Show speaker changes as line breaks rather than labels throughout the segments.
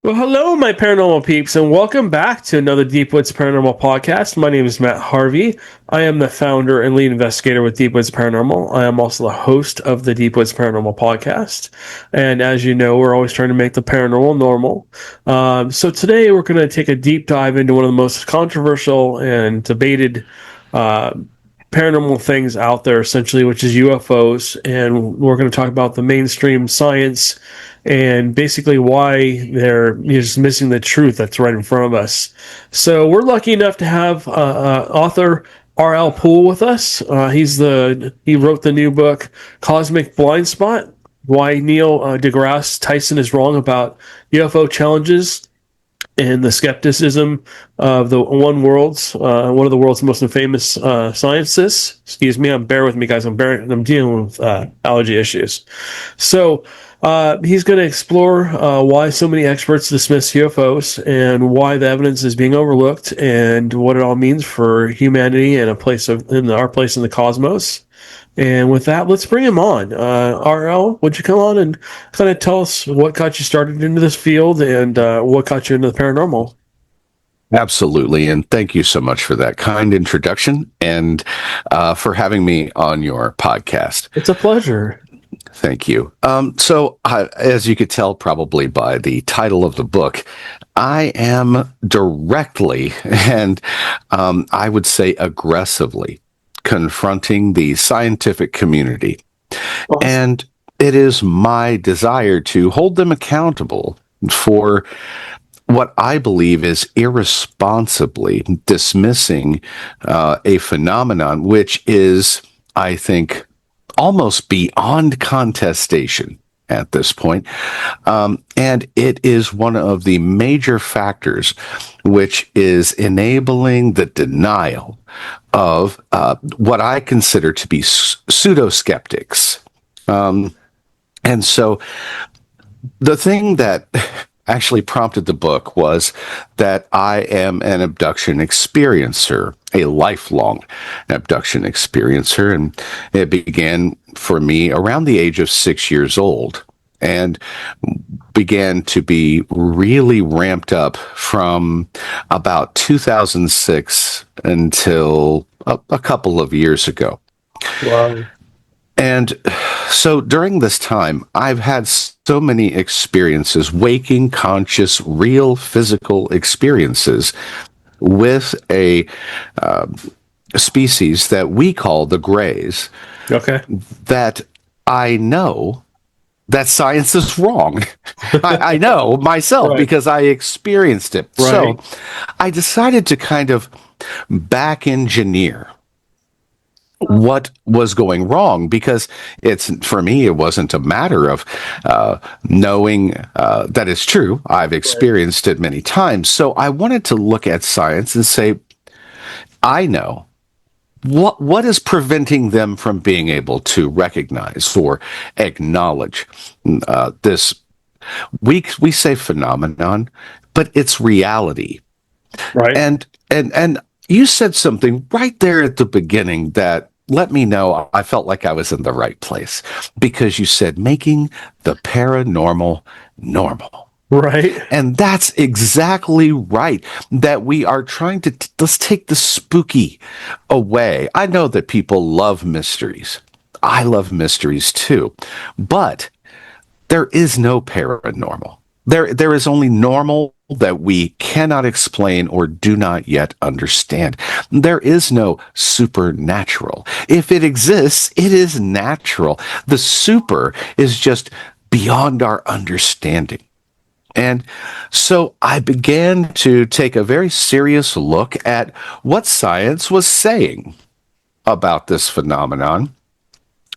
Well, hello, my paranormal peeps, and welcome back to another Deep Woods Paranormal podcast. My name is Matt Harvey. I am the founder and lead investigator with Deep Woods Paranormal. I am also the host of the Deep Woods Paranormal podcast. And as you know, we're always trying to make the paranormal normal. So today we're going to take a deep dive into one of the most controversial and debated paranormal things out there, essentially, which is UFOs. And we're going to talk about the mainstream science and basically why they're just missing the truth that's right in front of us. So we're lucky enough to have author R.L. Poole with us. He wrote the new book Cosmic Blindspot: Why Neil deGrasse Tyson is Wrong About UFO Challenges and the Skepticism of one of the world's most famous scientists. Excuse me, bear with me, guys. I'm dealing with allergy issues. So he's going to explore why so many experts dismiss UFOs and why the evidence is being overlooked and what it all means for humanity and our place in the cosmos. And with that, let's bring him on. RL, would you come on and kind of tell us what got you started into this field and what got you into the paranormal?
Absolutely. And thank you so much for that kind introduction and for having me on your podcast.
It's a pleasure.
Thank you. As you could tell probably by the title of the book, I am directly and I would say aggressively confronting the scientific community.
Awesome.
And it is my desire to hold them accountable for what I believe is irresponsibly dismissing a phenomenon which is, I think, almost beyond contestation at this point. And it is one of the major factors which is enabling the denial of what I consider to be pseudo-skeptics. And so the thing that actually prompted the book was that I am an abduction experiencer, a lifelong abduction experiencer. And it began for me around the age of 6 years old and began to be really ramped up from about 2006 until a couple of years ago.
Wow.
And so during this time, I've had so many experiences, waking, conscious, real physical experiences with a species that we call the Greys.
Okay.
That I know that science is wrong. I know myself
Right.
because I experienced it.
Right.
So I decided to kind of back engineer what was going wrong, because for me, it wasn't a matter of knowing that it's true. I've experienced it many times. So I wanted to look at science and say, I know what is preventing them from being able to recognize or acknowledge this, we say phenomenon, but it's reality.
Right.
And you said something right there at the beginning that let me know I felt like I was in the right place, because you said making the paranormal normal.
Right.
And that's exactly right, that we are trying to let's take the spooky away. I know that people love mysteries. I love mysteries too. But there is no paranormal. There is only normal that we cannot explain or do not yet understand. There is no supernatural. If it exists, it is natural. The super is just beyond our understanding. And so I began to take a very serious look at what science was saying about this phenomenon.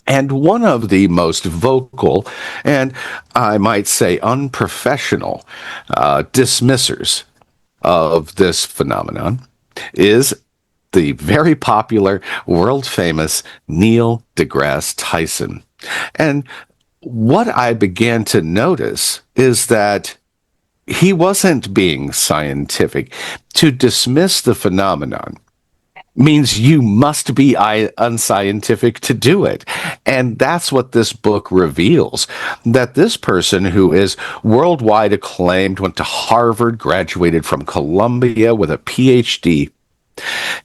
And one of the most vocal, and I might say unprofessional, dismissers of this phenomenon is the very popular, world-famous Neil deGrasse Tyson. And what I began to notice is that he wasn't being scientific. To dismiss the phenomenon means you must be unscientific to do it. And that's what this book reveals, that this person who is worldwide acclaimed, went to Harvard, graduated from Columbia with a PhD,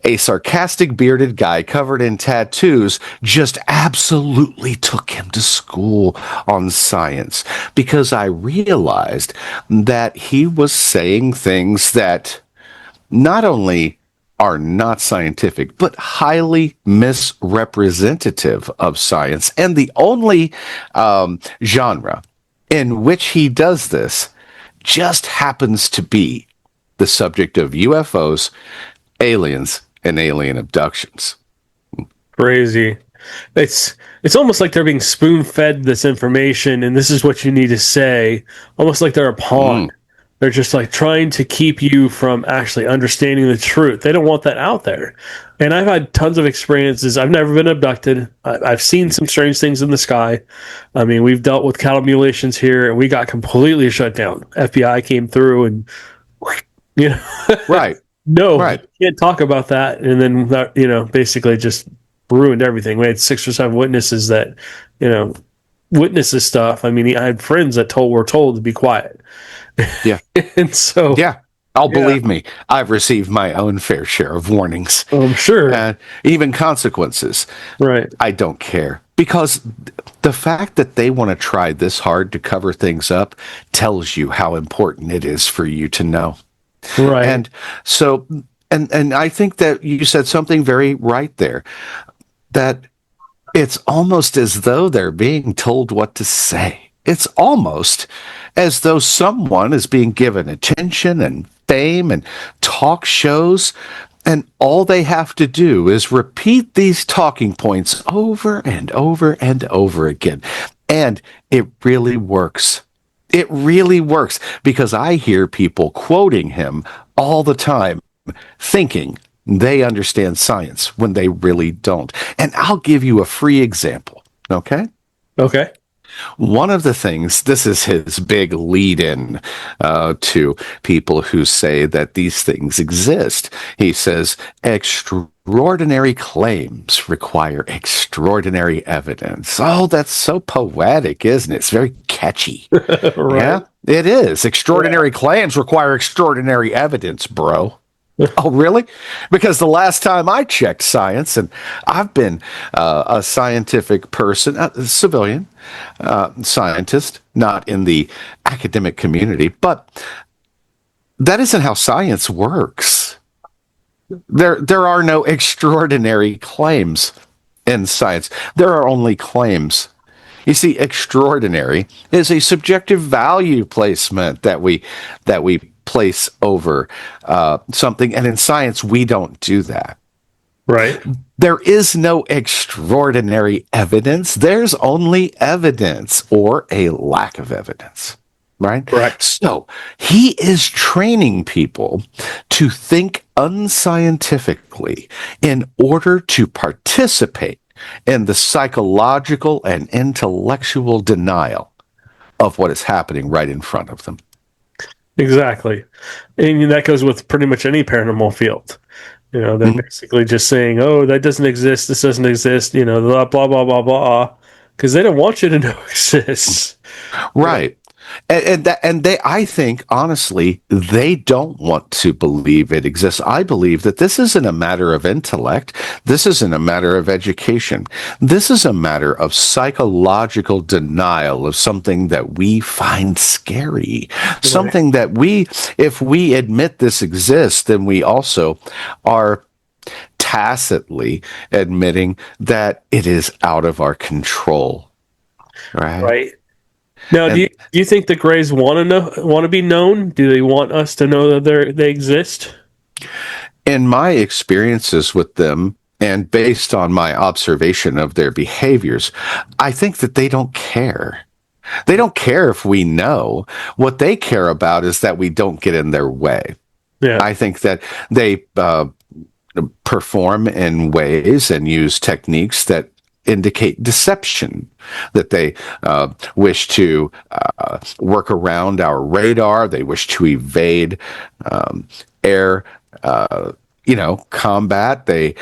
a sarcastic bearded guy covered in tattoos, just absolutely took him to school on science, because I realized that he was saying things that not only are not scientific, but highly misrepresentative of science. And the only genre in which he does this just happens to be the subject of UFOs, aliens, and alien abductions.
Crazy. It's almost like they're being spoon-fed this information, and this is what you need to say, almost like they're a pawn. They're just like trying to keep you from actually understanding the truth. They don't want that out there. And I've had tons of experiences. I've never been abducted. I've seen some strange things in the sky. I mean, we've dealt with cattle mutilations here, and we got completely shut down. FBI came through and,
Right.
No,
right.
You can't talk about that. And then that, basically just ruined everything. We had 6 or 7 witnesses that, witnesses stuff. I mean, I had friends that were told to be quiet.
Yeah.
And so,
believe me, I've received my own fair share of warnings.
I'm sure.
Even consequences.
Right.
I don't care. Because the fact that they want to try this hard to cover things up tells you how important it is for you to know.
Right.
And so, and I think that you said something very right there, that it's almost as though they're being told what to say. It's almost as though someone is being given attention and fame and talk shows, and all they have to do is repeat these talking points over and over and over again. And it really works. It really works, because I hear people quoting him all the time, thinking they understand science when they really don't. And I'll give you a free example, okay?
Okay.
One of the things, this is his big lead-in to people who say that these things exist. He says, extraordinary claims require extraordinary evidence. Oh, that's so poetic, isn't it? It's very catchy.
Right.
Yeah, it is. Extraordinary claims require extraordinary evidence, bro. Oh, really? Because the last time I checked science, and I've been a scientific person, a civilian scientist, not in the academic community, but that isn't how science works. There are no extraordinary claims in science. There are only claims. You see, extraordinary is a subjective value placement that we place over something, and in science we don't do that.
Right.
There is no extraordinary evidence. There's only evidence or a lack of evidence. Right?
Correct.
So he is training people to think unscientifically in order to participate in the psychological and intellectual denial of what is happening right in front of them.
Exactly. And that goes with pretty much any paranormal field. They're basically just saying, oh, that doesn't exist, this doesn't exist, blah, blah, blah, blah, blah, because they don't want you to know it exists.
Right. And they, I think, honestly, they don't want to believe it exists. I believe that this isn't a matter of intellect. This isn't a matter of education. This is a matter of psychological denial of something that we find scary. Right. Something that if we admit this exists, then we also are tacitly admitting that it is out of our control. Right.
Right. Now, do you think the Greys want to be known? Do they want us to know that they exist?
In my experiences with them, and based on my observation of their behaviors, I think that they don't care. They don't care if we know. What they care about is that we don't get in their way. Yeah. I think that they perform in ways and use techniques that indicate deception, that they wish to work around our radar. They wish to evade air combat. They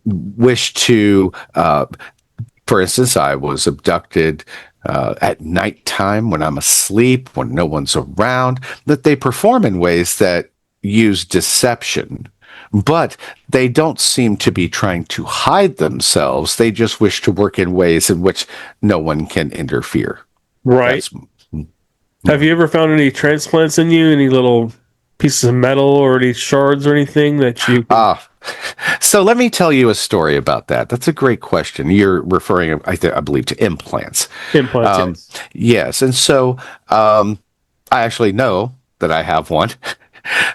wish to, for instance, I was abducted at nighttime when I'm asleep, when no one's around, that they perform in ways that use deception. But they don't seem to be trying to hide themselves. They just wish to work in ways in which no one can interfere.
Right. Have you ever found any transplants in you? Any little pieces of metal or any shards or anything that you...
So let me tell you a story about that. That's a great question. You're referring, I believe, to implants.
Implants, yes.
Yes. And so I actually know that I have one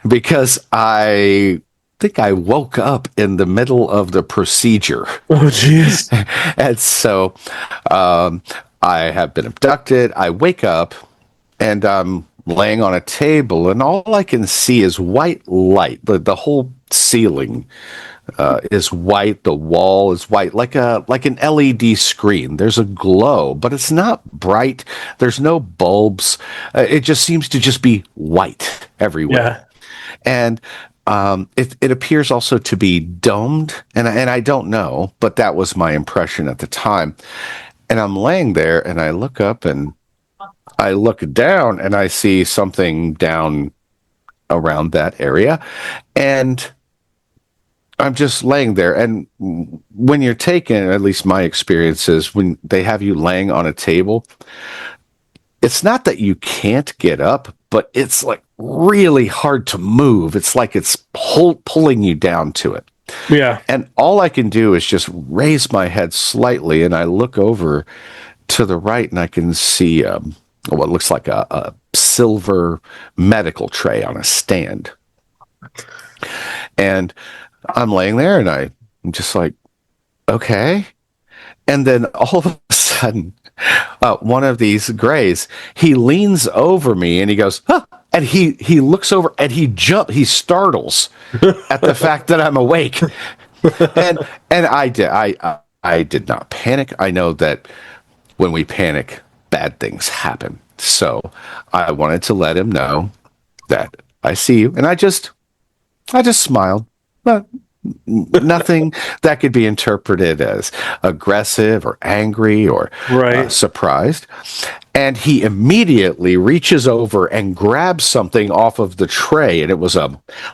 because I think I woke up in the middle of the procedure.
Oh, jeez.
And so I have been abducted. I wake up and I'm laying on a table, and all I can see is white light. The whole ceiling is white. The wall is white, like an LED screen. There's a glow, but it's not bright. There's no bulbs. It just seems to just be white everywhere. Yeah. And it appears also to be domed, and I don't know, but that was my impression at the time. And I'm laying there, and I look up, and I look down, and I see something down around that area, and I'm just laying there. And when you're taken, at least my experience is, when they have you laying on a table, it's not that you can't get up, but it's like really hard to move. It's like it's pulling you down to it.
Yeah.
And all I can do is just raise my head slightly, and I look over to the right, and I can see what looks like a silver medical tray on a stand. And I'm laying there, and I'm just like, okay. And then all of a sudden, one of these grays, he leans over me, and he goes, huh! And he looks over, and he startles at the fact that I'm awake. And I did not panic. I know that when we panic, bad things happen. So I wanted to let him know that I see you, and I just smiled. But nothing that could be interpreted as aggressive or angry or surprised. And he immediately reaches over and grabs something off of the tray, and it was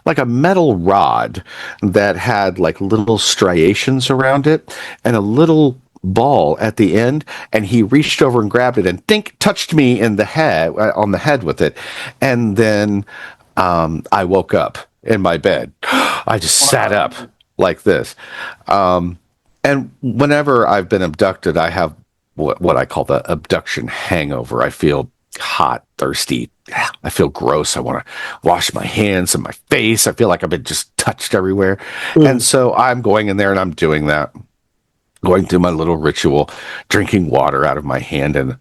like a metal rod that had like little striations around it and a little ball at the end, and he reached over and grabbed it and touched me in the head, on the head with it. And then I woke up in my bed. I just sat up like this. And whenever I've been abducted, I have what I call the abduction hangover. I feel hot, thirsty. I feel gross. I want to wash my hands and my face. I feel like I've been just touched everywhere. And so I'm going in there, and I'm doing that, going through my little ritual, drinking water out of my hand, and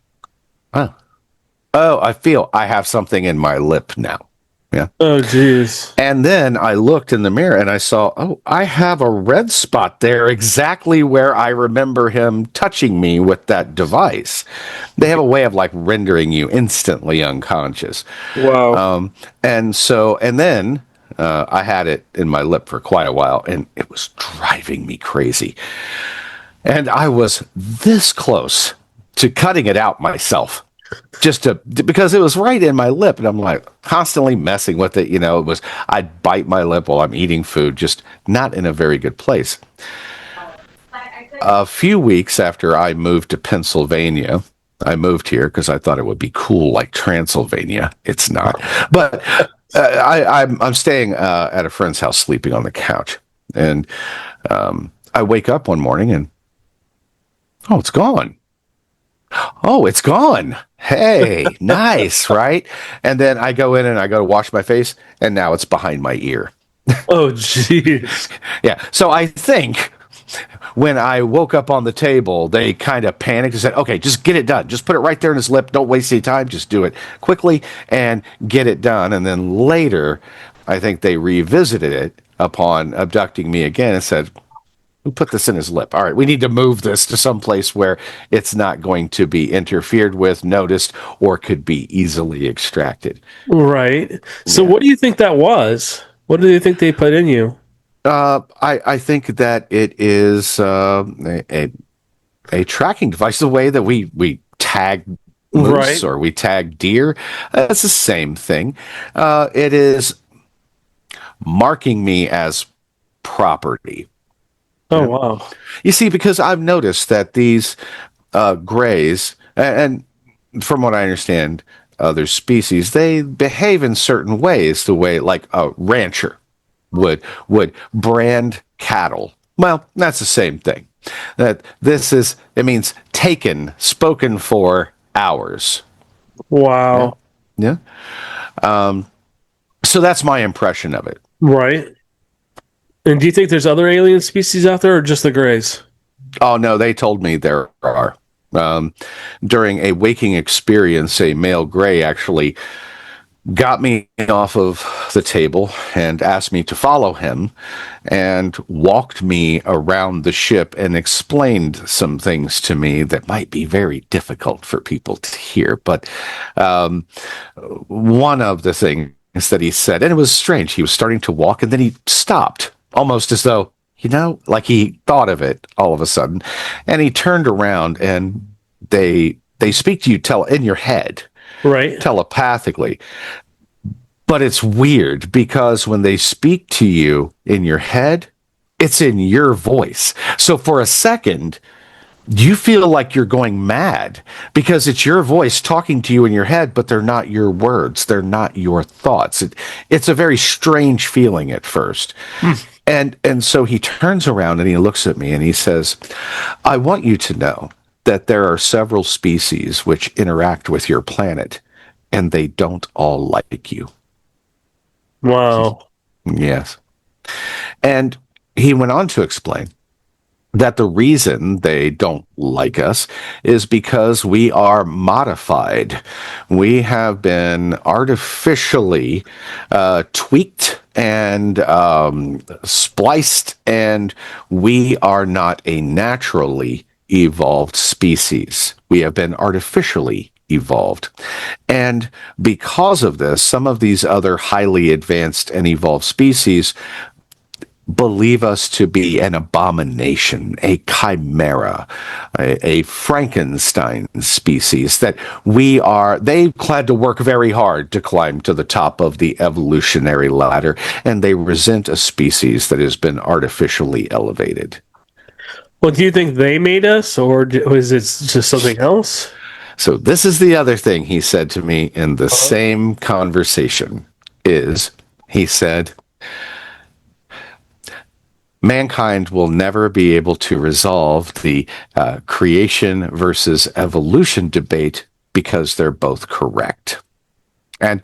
I feel I have something in my lip now. Yeah.
Oh, geez.
And then I looked in the mirror, and I saw, I have a red spot there exactly where I remember him touching me with that device. They have a way of like rendering you instantly unconscious.
Wow.
And then I had it in my lip for quite a while, and it was driving me crazy. And I was this close to cutting it out myself, because it was right in my lip, and I'm like constantly messing with it. I'd bite my lip while I'm eating food, just not in a very good place. A few weeks after I moved to Pennsylvania, I moved here because I thought it would be cool like Transylvania. It's not, but I'm staying at a friend's house, sleeping on the couch, and I wake up one morning, and it's gone. Oh, it's gone. Hey, nice, right? And then I go in and I go to wash my face, and now it's behind my ear.
Oh, jeez.
Yeah. So I think when I woke up on the table, they kind of panicked and said, okay, just get it done. Just put it right there in his lip. Don't waste any time. Just do it quickly and get it done. And then later, I think they revisited it upon abducting me again and said, who put this in his lip? All right, we need to move this to some place where it's not going to be interfered with, noticed, or could be easily extracted.
Right. So what do you think that was? What do you think they put in you?
I think that it is a tracking device. The way that we tag moose
Right.
or we tag deer, it's the same thing. It is marking me as property.
Oh,
Yeah.
wow.
You see, because I've noticed that these grays, and from what I understand, other species, they behave in certain ways, the way like a rancher would brand cattle. Well, that's the same thing. That this is, it means taken, spoken for hours. Yeah.
Wow.
Yeah. So that's my impression of it.
Right. And do you think there's other alien species out there or just the Greys?
Oh, no, they told me there are. Um, During a waking experience, a male gray actually got me off of the table and asked me to follow him and walked me around the ship and explained some things to me that might be very difficult for people to hear. But um, one of the things that he said, and it was strange, he was starting to walk and then he stopped, almost as though, like he thought of it all of a sudden. And he turned around and they speak to you in your head
Right.
telepathically. But it's weird because when they speak to you in your head, it's in your voice. So for a second, you feel like you're going mad because it's your voice talking to you in your head, but they're not your words. They're not your thoughts. It's a very strange feeling at first. And so he turns around and he looks at me and he says, I want you to know that there are several species which interact with your planet and they don't all like you.
Wow.
Yes. And he went on to explain that the reason they don't like us is because we are modified. We have been artificially tweaked and spliced, and we are not a naturally evolved species. We have been artificially evolved. And because of this, some of these other highly advanced and evolved species believe us to be an abomination, a chimera, a Frankenstein species, that they've had to work very hard to climb to the top of the evolutionary ladder, and they resent a species that has been artificially elevated.
Well, do you think they made us or was it just something else?
So this is the other thing he said to me in the same conversation he said, mankind will never be able to resolve the creation versus evolution debate because they're both correct. And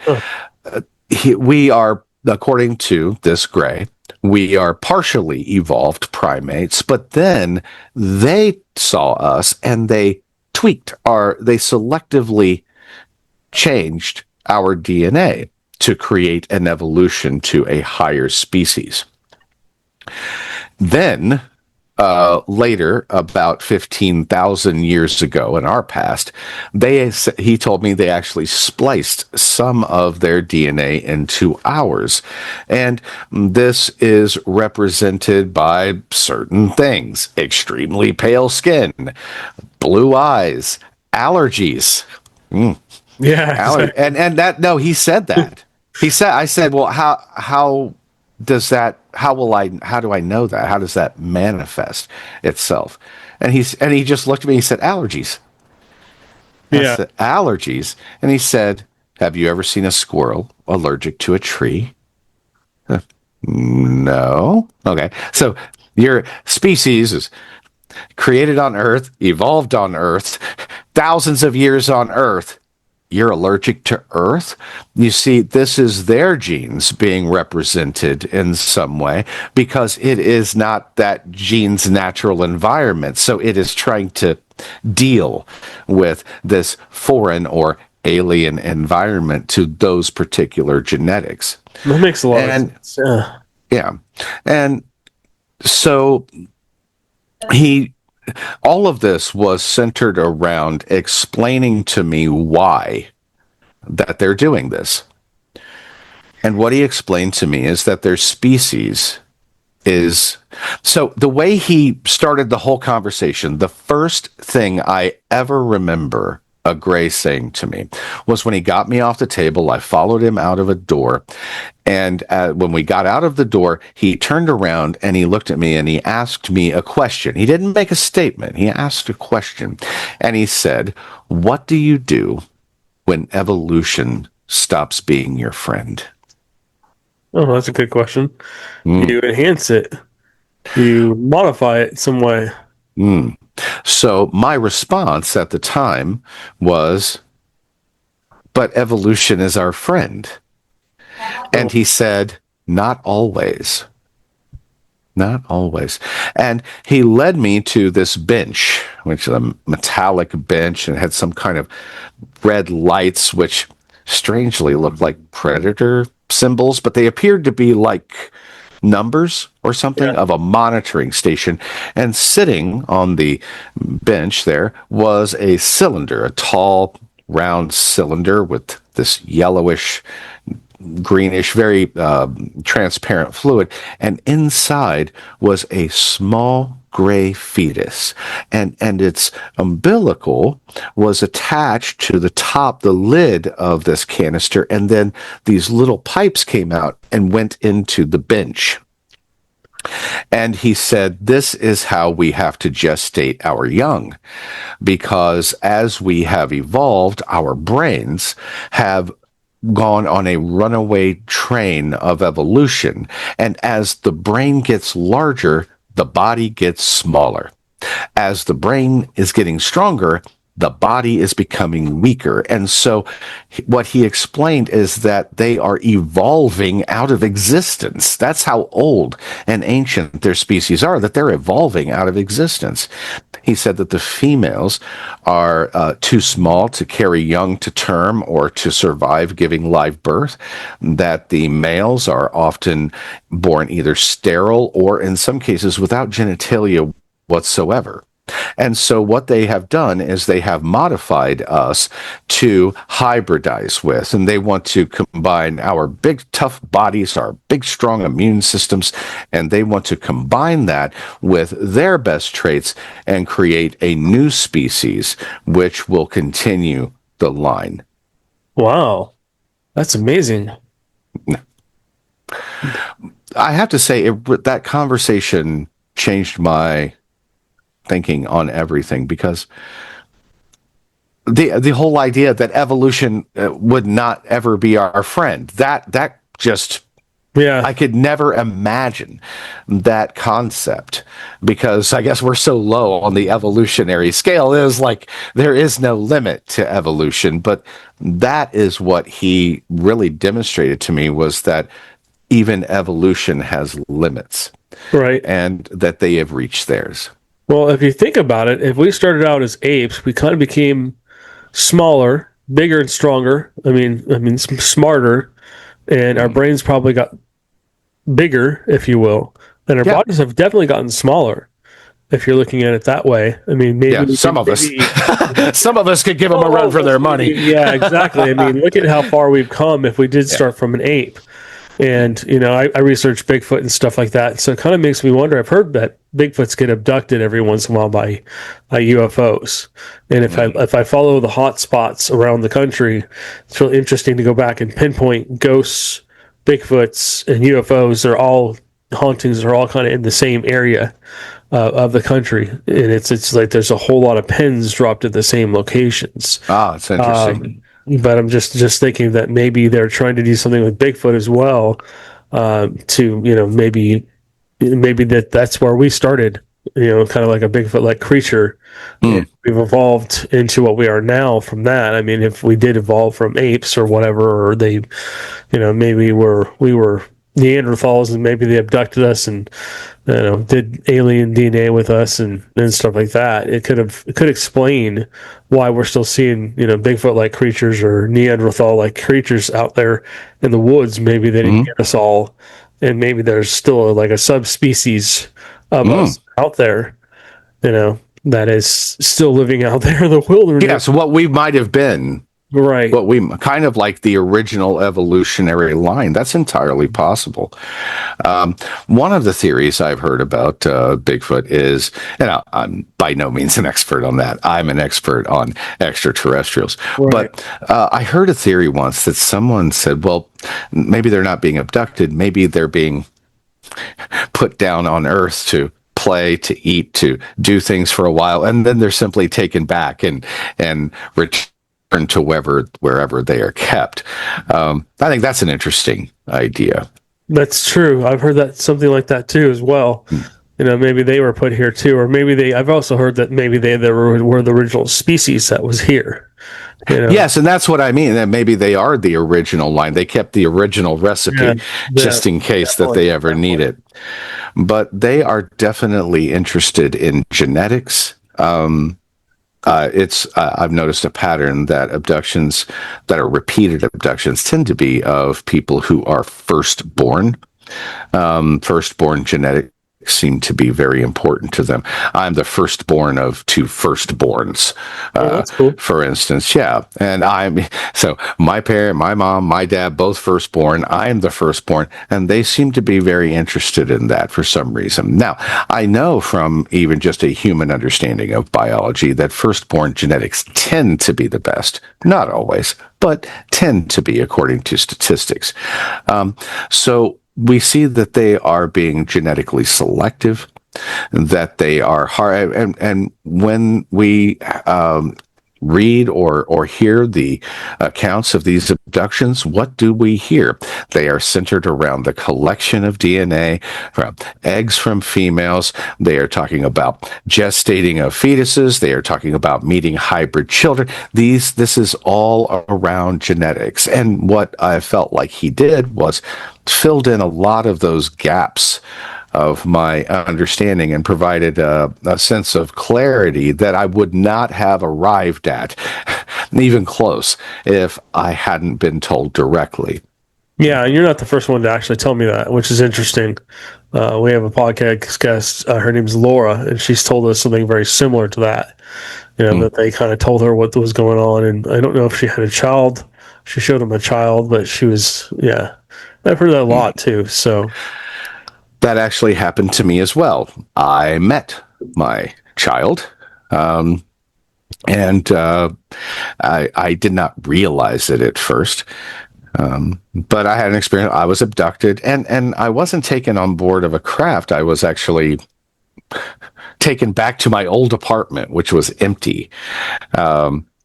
we are, according to this gray, we are partially evolved primates, but then they saw us and they they selectively changed our DNA to create an evolution to a higher species. Then, later, about 15,000 years ago in our past, he told me they actually spliced some of their DNA into ours. And this is represented by certain things: extremely pale skin, blue eyes, allergies.
Yeah.
And that, no, he said that. I said, well, how do I know that? How does that manifest itself? And he just looked at me and he said, allergies. I said, allergies? And he said, have you ever seen a squirrel allergic to a tree? No. Okay. So your species is created on Earth, evolved on Earth, thousands of years on Earth. You're allergic to Earth? You see, this is their genes being represented in some way because it is not that gene's natural environment. So it is trying to deal with this foreign or alien environment to those particular genetics.
That makes a lot of sense. Yeah.
Yeah. And so all of this was centered around explaining to me why that they're doing this. And what he explained to me is that their species is so the way he started the whole conversation, the first thing I ever remember a gray saying to me was when he got me off the table. I followed him out of a door. And when we got out of the door, he turned around and he looked at me and he asked me a question. He didn't make a statement. He asked a question. And he said, "What do you do when evolution stops being your friend?"
Oh, that's a good question. You enhance it. You modify it some way.
So my response at the time was, "But evolution is our friend." And he said, "Not always. Not always." And he led me to this bench, which is a metallic bench, and had some kind of red lights, which strangely looked like predator symbols, but they appeared to be like numbers or something of a monitoring station. And sitting on the bench there was a cylinder, a tall, round cylinder with this yellowish, greenish, very transparent fluid. And inside was a small gray fetus. And its umbilical was attached to the top, the lid of this canister. And then these little pipes came out and went into the bench. And he said, "This is how we have to gestate our young, because as we have evolved, our brains have gone on a runaway train of evolution. And as the brain gets larger, the body gets smaller. As the brain is getting stronger, the body is becoming weaker." And so what he explained is that they are evolving out of existence. That's how old and ancient their species are, that they're evolving out of existence. He said that the females are too small to carry young to term or to survive giving live birth, that the males are often born either sterile or in some cases without genitalia whatsoever. And so what they have done is they have modified us to hybridize with, and they want to combine our big, tough bodies, our big, strong immune systems, and they want to combine that with their best traits and create a new species which will continue the line.
Wow. That's amazing.
I have to say, that conversation changed my thinking on everything, because the whole idea that evolution would not ever be our friend, that just I could never imagine that concept, because I guess we're so low on the evolutionary scale. It was like there is no limit to evolution, but that is what he really demonstrated to me, was that even evolution has limits,
right?
And that they have reached theirs.
Well, if you think about it, if we started out as apes, we kind of became smaller, bigger, and stronger. I mean, smarter, and our brains probably got bigger, if you will, and our bodies have definitely gotten smaller. If you're looking at it that way, I mean, maybe
some of us could give them a run for their money.
Yeah, exactly. I mean, look at how far we've come. If we did start from an ape. And, I research Bigfoot and stuff like that. So it kind of makes me wonder. I've heard that Bigfoots get abducted every once in a while by UFOs. And if I follow the hot spots around the country, it's really interesting to go back and pinpoint ghosts, Bigfoots, and UFOs. They're all hauntings are all kind of in the same area of the country. And it's like there's a whole lot of pins dropped at the same locations.
It's interesting.
But I'm just thinking that maybe they're trying to do something with Bigfoot as well, to maybe that's where we started, kind of like a Bigfoot-like creature. We've evolved into what we are now from that. I mean, if we did evolve from apes or whatever, or they, maybe we were Neanderthals and maybe they abducted us and did alien DNA with us and stuff like that. It could explain why we're still seeing Bigfoot-like creatures or Neanderthal-like creatures out there in the woods. Maybe they didn't get us all, and maybe there's still like a subspecies of us out there, that is still living out there in the wilderness.
Yeah, so what we might have been
Right.
What we kind of like the original evolutionary line. That's entirely possible. One of the theories I've heard about Bigfoot is, and I'm by no means an expert on that. I'm an expert on extraterrestrials.
Right.
But I heard a theory once that someone said, well, maybe they're not being abducted. Maybe they're being put down on Earth to play, to eat, to do things for a while, and then they're simply taken back and returned to wherever they are kept. I think that's an interesting idea.
That's true. I've heard that something like that too as well. Maybe they were put here too, or maybe I've also heard that maybe they were the original species that was here.
Yes, and that's what I mean. That maybe they are the original line. They kept the original recipe just in case that they ever need it. But they are definitely interested in genetics. I've noticed a pattern that abductions that are repeated abductions tend to be of people who are firstborn. Firstborn genetics seem to be very important to them. I'm the firstborn of two firstborns,
that's cool.
for instance. Yeah. And so my parent, my mom, my dad, both firstborn. I'm the firstborn. And they seem to be very interested in that for some reason. Now, I know from even just a human understanding of biology that firstborn genetics tend to be the best. Not always, but tend to be according to statistics. So we see that they are being genetically selective, that they are hard. And when we read or hear the accounts of these abductions, what do we hear? They are centered around the collection of DNA from eggs from females. They are talking about gestating of fetuses. They are talking about meeting hybrid children. This is all around genetics. And what I felt like he did was filled in a lot of those gaps of my understanding and provided a sense of clarity that I would not have arrived at, even close, if I hadn't been told directly.
Yeah, and you're not the first one to actually tell me that, which is interesting. We have a podcast guest. Her name's Laura, and she's told us something very similar to that. That they kind of told her what was going on, and I don't know if she had a child. She showed him a child, but she was, yeah. I've heard that a lot too. So
that actually happened to me as well. I met my child, and I did not realize it at first. But I had an experience. I was abducted, and I wasn't taken on board of a craft. I was actually taken back to my old apartment, which was empty.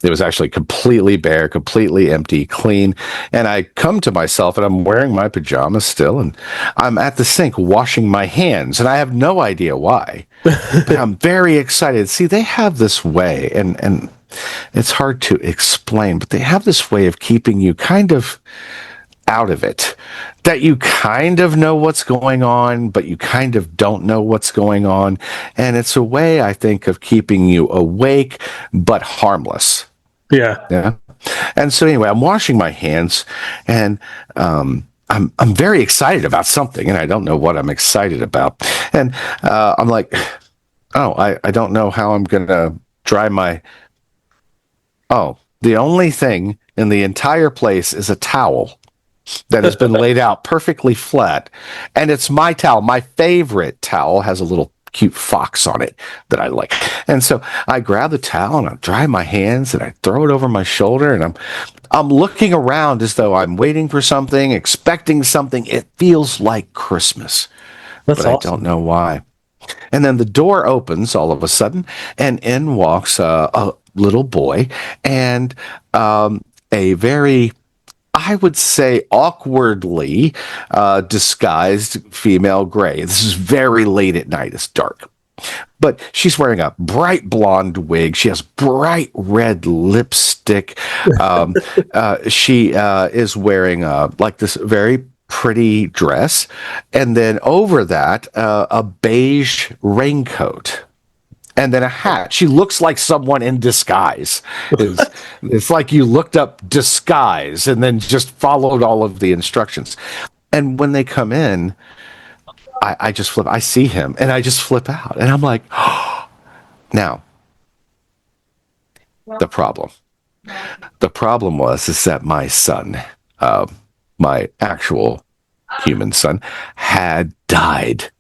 It was actually completely bare, completely empty, clean. And I come to myself and I'm wearing my pajamas still. And I'm at the sink washing my hands. And I have no idea why. But I'm very excited. See, they have this way, and it's hard to explain, but they have this way of keeping you kind of out of it. That you kind of know what's going on, but you kind of don't know what's going on. And it's a way, I think, of keeping you awake, but harmless.
Yeah.
Yeah. And so anyway, I'm washing my hands, and I'm very excited about something, and I don't know what I'm excited about. And I'm like, oh, I don't know how I'm going to dry my... Oh, the only thing in the entire place is a towel that has been laid out perfectly flat. And it's my towel. My favorite towel has a little cute fox on it that I like. And so I grab the towel and I dry my hands and I throw it over my shoulder, and I'm looking around as though I'm waiting for something, expecting something. It feels like Christmas.
That's
but
awesome.
I don't know why. And then the door opens all of a sudden, and in walks a little boy and a very, I would say, awkwardly disguised female gray. This is very late at night. It's dark. But she's wearing a bright blonde wig. She has bright red lipstick. She is wearing like this very pretty dress. And then over that, a beige raincoat. And then a hat. She looks like someone in disguise. It's like you looked up disguise and then just followed all of the instructions. And when they come in, I just flip. I see him and I just flip out. And I'm like, oh. Now, the problem. The problem is that my son, my actual human son, had died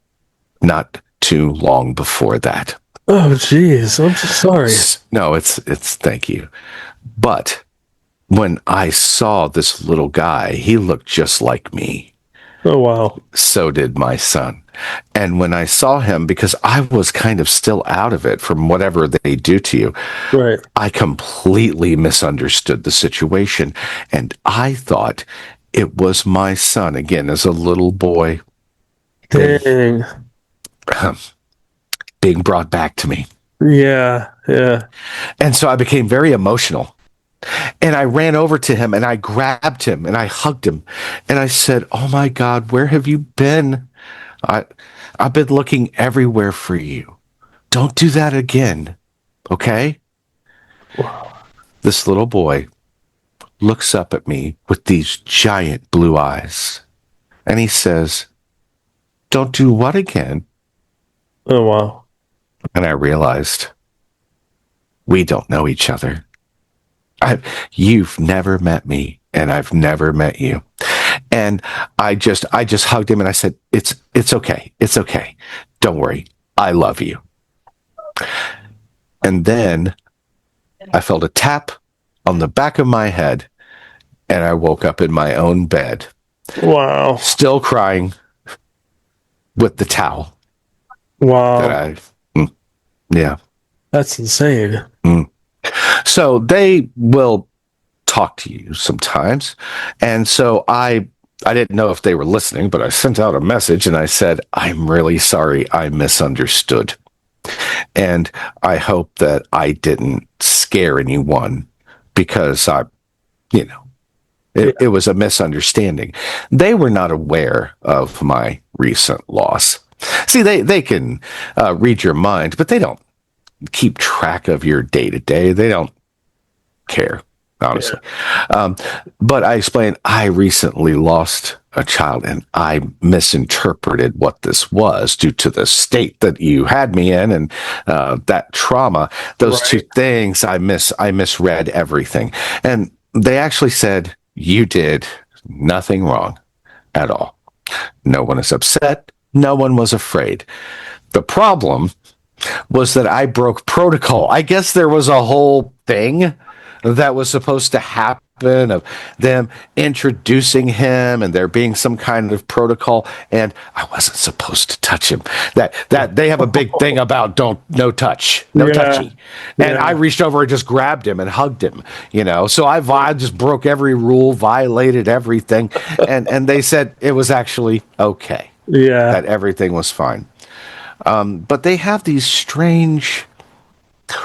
not too long before that.
Oh, geez. I'm so sorry.
No, it's thank you. But when I saw this little guy, he looked just like me.
Oh, wow.
So did my son. And when I saw him, because I was kind of still out of it from whatever they do to you,
Right.
I completely misunderstood the situation. And I thought it was my son, again, as a little boy,
Dang.
being brought back to me.
Yeah. Yeah.
And so I became very emotional. And I ran over to him and I grabbed him and I hugged him. And I said, "Oh my God, where have you been? I've been looking everywhere for you. Don't do that again. Okay?"
Wow.
This little boy looks up at me with these giant blue eyes. And he says, "Don't do what again?"
Oh, wow.
And I realized we don't know each other. You've never met me, and I've never met you. And I just hugged him and I said, it's okay. It's okay. Don't worry. I love you. And then I felt a tap on the back of my head and I woke up in my own bed.
Wow.
Still crying with the towel.
Wow.
Yeah.
That's insane.
So they will talk to you sometimes. And so I didn't know if they were listening, but I sent out a message and I said, "I'm really sorry. I misunderstood. And I hope that I didn't scare anyone because it was a misunderstanding." They were not aware of my recent loss. See, they can read your mind, but they don't keep track of your day-to-day. They don't care, honestly. Yeah. But I explained, I recently lost a child and I misinterpreted what this was due to the state that you had me in and that trauma. Those two things, I misread everything. And they actually said, "You did nothing wrong at all. No one is upset. No one was afraid. The problem was that I broke protocol." I guess there was a whole thing that was supposed to happen of them introducing him and there being some kind of protocol, and I wasn't supposed to touch him. That they have a big thing about no touch, no touchy. And I reached over and just grabbed him and hugged him, So I just broke every rule, violated everything, and they said it was actually okay. Yeah. That everything was fine. But they have these strange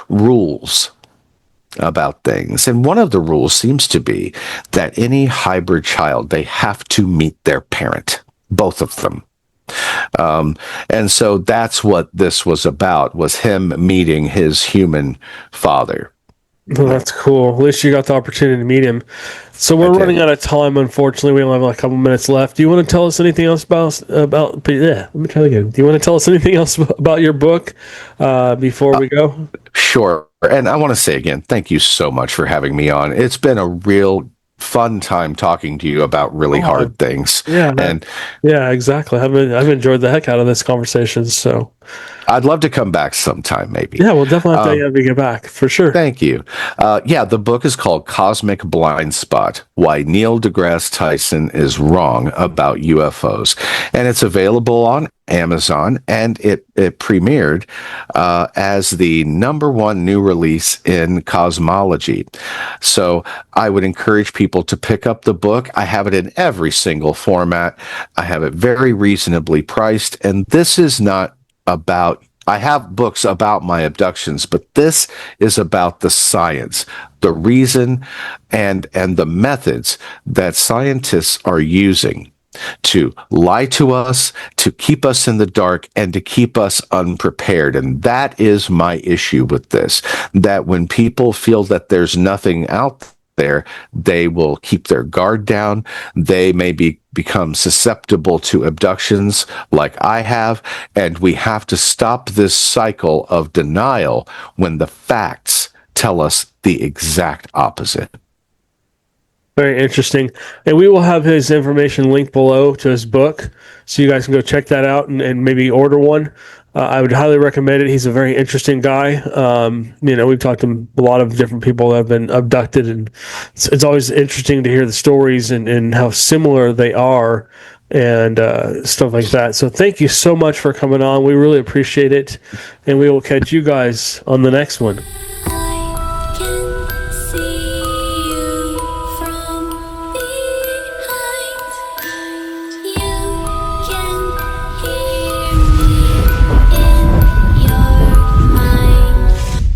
rules about things. And one of the rules seems to be that any hybrid child, they have to meet their parent, both of them. And so that's what this was about, was him meeting his human father.
Well, that's cool. At least you got the opportunity to meet him. So we're running out of time, unfortunately. We only have like a couple minutes left. Do you want to tell us anything else about let me try again. Do you want to tell us anything else about your book before we go? Sure.
And I want to say again, thank you so much for having me on. It's been a real fun time talking to you about really hard things.
Yeah. And yeah, exactly. I've enjoyed the heck out of this conversation. So
I'd love to come back sometime, maybe.
Yeah, we'll definitely have to have you get back, for sure.
Thank you. The book is called Cosmic Blindspot, Why Neil deGrasse Tyson is Wrong About UFOs. And it's available on Amazon, and it premiered as the #1 new release in cosmology. So I would encourage people to pick up the book. I have it in every single format. I have it very reasonably priced, and this is not about, I have books about my abductions, but this is about the science, the reason, and the methods that scientists are using to lie to us, to keep us in the dark, and to keep us unprepared. And that is my issue with this, that when people feel that there's nothing out there, they will keep their guard down. They may become susceptible to abductions like I have, and we have to stop this cycle of denial when the facts tell us the exact opposite.
Very interesting. And we will have his information linked below to his book, so you guys can go check that out and maybe order one. I would highly recommend it. He's a very interesting guy. We've talked to a lot of different people that have been abducted, and it's always interesting to hear the stories and how similar they are and stuff like that. So thank you so much for coming on. We really appreciate it, and we will catch you guys on the next one.